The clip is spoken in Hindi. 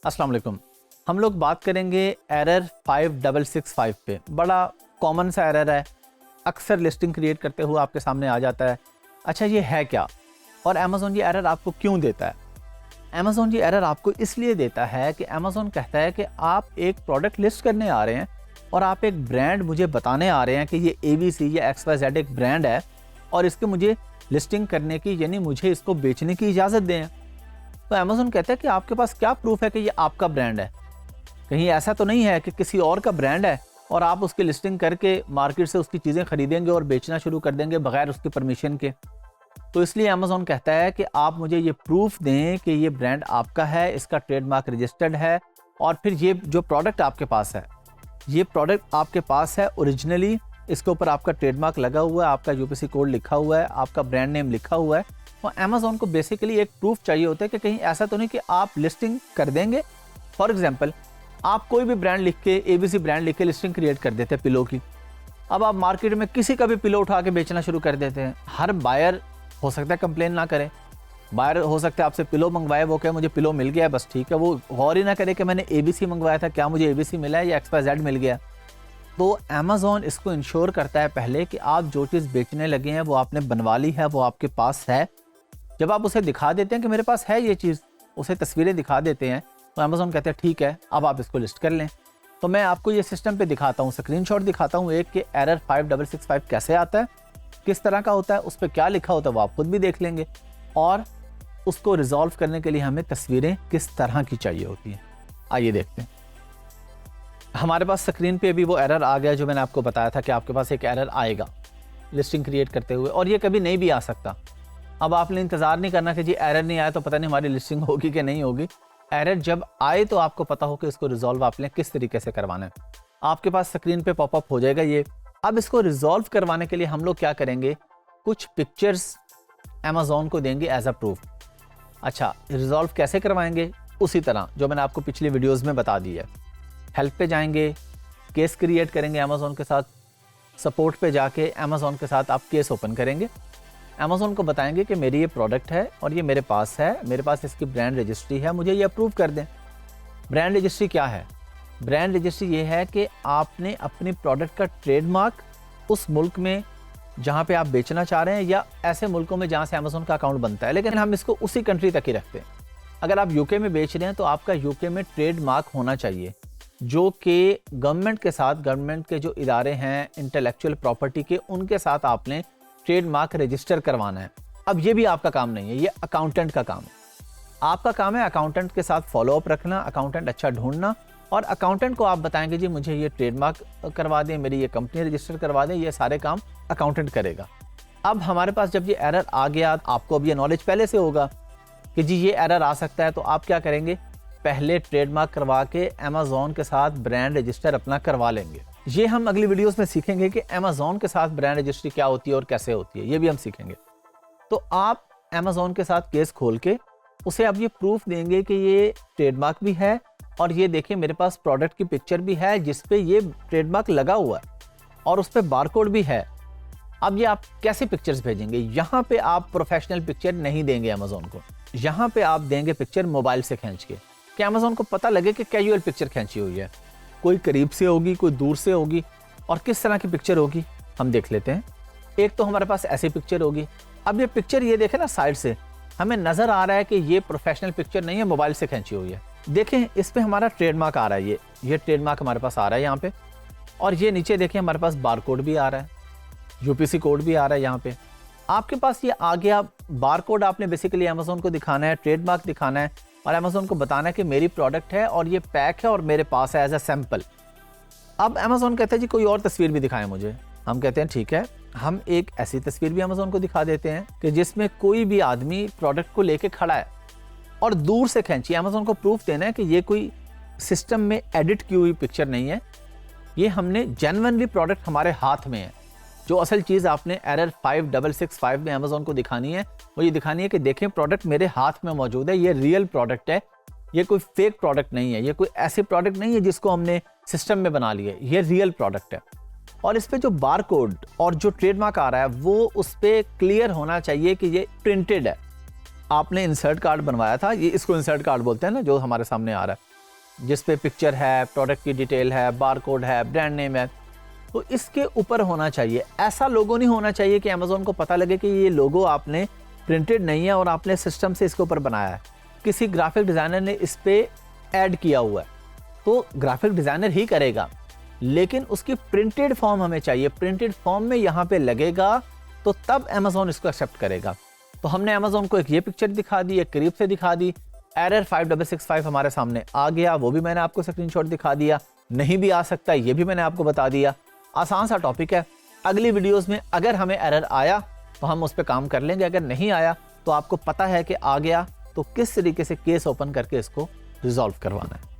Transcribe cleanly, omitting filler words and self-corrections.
अस्सलाम वालेकुम। हम लोग बात करेंगे एरर 5665 पे। बड़ा कॉमन सा एरर है, अक्सर लिस्टिंग क्रिएट करते हुए आपके सामने आ जाता है। अच्छा, ये है क्या और अमेज़ॉन ये एरर आपको क्यों देता है? अमेज़ॉन ये एरर आपको इसलिए देता है कि अमेज़ॉन कहता है कि आप एक प्रोडक्ट लिस्ट करने आ रहे हैं और आप एक ब्रांड मुझे बताने आ रहे हैं कि ये ABC या XYZ एक ब्रांड है और इसके मुझे लिस्टिंग करने की, यानी मुझे इसको बेचने की इजाज़त दें। तो अमेज़ॉन कहता है कि आपके पास क्या प्रूफ है कि ये आपका ब्रांड है? कहीं ऐसा तो नहीं है कि किसी और का ब्रांड है और आप उसकी लिस्टिंग करके मार्केट से उसकी चीज़ें खरीदेंगे और बेचना शुरू कर देंगे बगैर उसकी परमिशन के। तो इसलिए अमेज़ॉन कहता है कि आप मुझे ये प्रूफ दें कि ये ब्रांड आपका है, इसका ट्रेडमार्क रजिस्टर्ड है और फिर ये जो प्रोडक्ट आपके पास है, ये प्रोडक्ट आपके पास है ओरिजिनली, इसके ऊपर आपका ट्रेडमार्क लगा हुआ है, आपका UPC कोड लिखा हुआ है, आपका ब्रांड नेम लिखा हुआ है। तो अमेज़ॉन को बेसिकली एक प्रूफ चाहिए होता है कि कहीं ऐसा तो नहीं कि आप लिस्टिंग कर देंगे। फॉर एग्जांपल, आप कोई भी ब्रांड लिख के, ABC ब्रांड लिख के लिस्टिंग क्रिएट कर देते हैं पिलो की। अब आप मार्केट में किसी का भी पिलो उठा के बेचना शुरू कर देते हैं। हर बायर हो सकता है कंप्लेन ना करे, बायर हो सकता है आपसे पिलो मंगवाए, वो कहे मुझे पिलो मिल गया है, बस ठीक है, वो गौर ही ना करे कि मैंने ABC मंगवाया था, क्या मुझे ABC मिला है या XYZ मिल गया। तो अमेज़ॉन इसको इंश्योर करता है पहले कि आप जो चीज़ बेचने लगे हैं वो आपने बनवा ली है, वो आपके पास है। जब आप उसे दिखा देते हैं कि मेरे पास है ये चीज़, उसे तस्वीरें दिखा देते हैं, तो अमेज़ॉन कहते हैं ठीक है, अब आप इसको लिस्ट कर लें। तो मैं आपको ये सिस्टम पे दिखाता हूँ, स्क्रीनशॉट दिखाता हूँ एक कि एरर 5665 कैसे आता है, किस तरह का होता है, उस पर क्या लिखा होता है वो आप खुद भी देख लेंगे और उसको रिजॉल्व करने के लिए हमें तस्वीरें किस तरह की चाहिए होती हैं। आइए देखते हैं। हमारे पास स्क्रीन पे अभी वो एरर आ गया जो मैंने आपको बताया था कि आपके पास एक एरर आएगा लिस्टिंग क्रिएट करते हुए, और ये कभी नहीं भी आ सकता। अब आपने इंतज़ार नहीं करना कि जी एरर नहीं आया तो पता नहीं हमारी लिस्टिंग होगी कि नहीं होगी। एरर जब आए तो आपको पता हो कि इसको रिजॉल्व आपने किस तरीके से करवाना है। आपके पास स्क्रीन पे पॉपअप हो जाएगा ये। अब इसको रिजॉल्व करवाने के लिए हम लोग क्या करेंगे, कुछ पिक्चर्स अमेज़ॉन को देंगे एज अ प्रूफ। अच्छा, रिजॉल्व कैसे करवाएंगे? उसी तरह जो मैंने आपको पिछली वीडियोज़ में बता दी है। हेल्प पे जाएंगे, केस क्रिएट करेंगे अमेज़ॉन के साथ, सपोर्ट पे जाके अमेज़ॉन के साथ आप केस ओपन करेंगे। अमेज़ॉन को बताएंगे कि मेरी ये प्रोडक्ट है और ये मेरे पास है, मेरे पास इसकी ब्रांड रजिस्ट्री है, मुझे ये अप्रूव कर दें। ब्रांड रजिस्ट्री क्या है? ब्रांड रजिस्ट्री ये है कि आपने अपनी प्रोडक्ट का ट्रेडमार्क उस मुल्क में जहाँ पे आप बेचना चाह रहे हैं या ऐसे मुल्कों में जहाँ से अमेज़ॉन का अकाउंट बनता है, लेकिन हम इसको उसी कंट्री तक ही रखते हैं। अगर आप UK में बेच रहे हैं तो आपका UK में ट्रेडमार्क होना चाहिए जो कि गवर्नमेंट के साथ, गवर्नमेंट के जो इदारे हैं इंटेलेक्चुअल प्रॉपर्टी के, उनके साथ आपने ट्रेडमार्क रजिस्टर करवाना है। अब ये भी आपका काम नहीं है, ये अकाउंटेंट का काम है। आपका काम है अकाउंटेंट के साथ फॉलोअप रखना, अकाउंटेंट अच्छा ढूंढना, और अकाउंटेंट को आप बताएंगे जी मुझे ये ट्रेडमार्क करवा दें, मेरी ये कंपनी रजिस्टर करवा दें, ये सारे काम अकाउंटेंट करेगा। अब हमारे पास जब ये एरर आ गया, आपको अब ये नॉलेज पहले से होगा कि जी ये एरर आ सकता है, तो आप क्या करेंगे, पहले ट्रेडमार्क करवा के अमेज़ॉन के साथ ब्रांड रजिस्टर अपना करवा लेंगे। ये हम अगली वीडियोस में सीखेंगे कि अमेज़ॉन के साथ ब्रांड रजिस्ट्री क्या होती है और कैसे होती है, ये भी हम सीखेंगे। तो आप अमेज़ॉन के साथ केस खोल के उसे अब ये प्रूफ देंगे कि ये ट्रेडमार्क भी है और ये देखिए मेरे पास प्रोडक्ट की पिक्चर भी है जिसपे ये ट्रेडमार्क लगा हुआ है और उस पर बारकोड भी है। अब ये आप कैसे पिक्चर्स भेजेंगे? यहाँ पे आप प्रोफेशनल पिक्चर नहीं देंगे अमेज़ॉन को, यहाँ पे आप देंगे पिक्चर मोबाइल से खींच के, कि अमेज़ॉन को पता लगे कि कैजुअल पिक्चर खींची हुई है, कोई करीब से होगी, कोई दूर से होगी, और किस तरह की पिक्चर होगी हम देख लेते हैं। एक तो हमारे पास ऐसी पिक्चर होगी। अब ये पिक्चर ये देखें ना, साइड से हमें नज़र आ रहा है कि ये प्रोफेशनल पिक्चर नहीं है, मोबाइल से खींची हुई है। देखें इस पर हमारा ट्रेडमार्क आ रहा है, ये ट्रेडमार्क हमारे पास आ रहा है यहाँ पे, और ये नीचे देखिए हमारे पास बारकोड भी आ रहा है, UPC कोड भी आ रहा है यहाँ पे। आपके पास ये आ गया बारकोड, आपने बेसिकली अमेज़ॉन को दिखाना है, ट्रेडमार्क दिखाना है और अमेज़ॉन को बताना है कि मेरी प्रोडक्ट है और ये पैक है और मेरे पास है एज अ सैंपल। अब अमेज़ॉन कहता है जी कोई और तस्वीर भी दिखाएं मुझे। हम कहते हैं ठीक है, हम एक ऐसी तस्वीर भी अमेज़ॉन को दिखा देते हैं कि जिसमें कोई भी आदमी प्रोडक्ट को लेके खड़ा है और दूर से खींची। अमेज़ॉन को प्रूफ देना है कि ये कोई सिस्टम में एडिट की हुई पिक्चर नहीं है, ये हमने जेन्युइनली प्रोडक्ट हमारे हाथ में है। जो असल चीज़ आपने एरर 5665 में अमेज़ॉन को दिखानी है वो ये दिखानी है कि देखें प्रोडक्ट मेरे हाथ में मौजूद है, ये रियल प्रोडक्ट है, ये कोई फेक प्रोडक्ट नहीं है, ये कोई ऐसी प्रोडक्ट नहीं है जिसको हमने सिस्टम में बना लिया है, ये रियल प्रोडक्ट है। और इस पे जो बारकोड और जो ट्रेडमार्क आ रहा है वो उस पर क्लियर होना चाहिए कि ये प्रिंटेड है। आपने इंसर्ट कार्ड बनवाया था, ये इसको इंसर्ट कार्ड बोलते हैं ना, जो हमारे सामने आ रहा है, जिस पे पिक्चर है, प्रोडक्ट की डिटेल है, बारकोड है, ब्रांड नेम है, तो इसके ऊपर होना चाहिए। ऐसा लोगो नहीं होना चाहिए कि अमेज़ॉन को पता लगे कि ये लोगो आपने प्रिंटेड नहीं है और आपने सिस्टम से इसके ऊपर बनाया है, किसी ग्राफिक डिज़ाइनर ने इस पे ऐड किया हुआ है, तो ग्राफिक डिज़ाइनर ही करेगा, लेकिन उसकी प्रिंटेड फॉर्म हमें चाहिए। प्रिंटेड फॉर्म में यहाँ पे लगेगा तो तब अमेज़ॉन इसको एक्सेप्ट करेगा। तो हमने अमेज़ॉन को एक ये पिक्चर दिखा दी, एक करीब से दिखा दी, एरर 5665 हमारे सामने आ गया, वो भी मैंने आपको स्क्रीनशॉट दिखा दिया। नहीं भी आ सकता, ये भी मैंने आपको बता दिया। आसान सा टॉपिक है। अगली वीडियोस में अगर हमें एरर आया तो हम उस पर काम कर लेंगे, अगर नहीं आया तो आपको पता है कि आ गया तो किस तरीके से केस ओपन करके इसको रिजॉल्व करवाना है।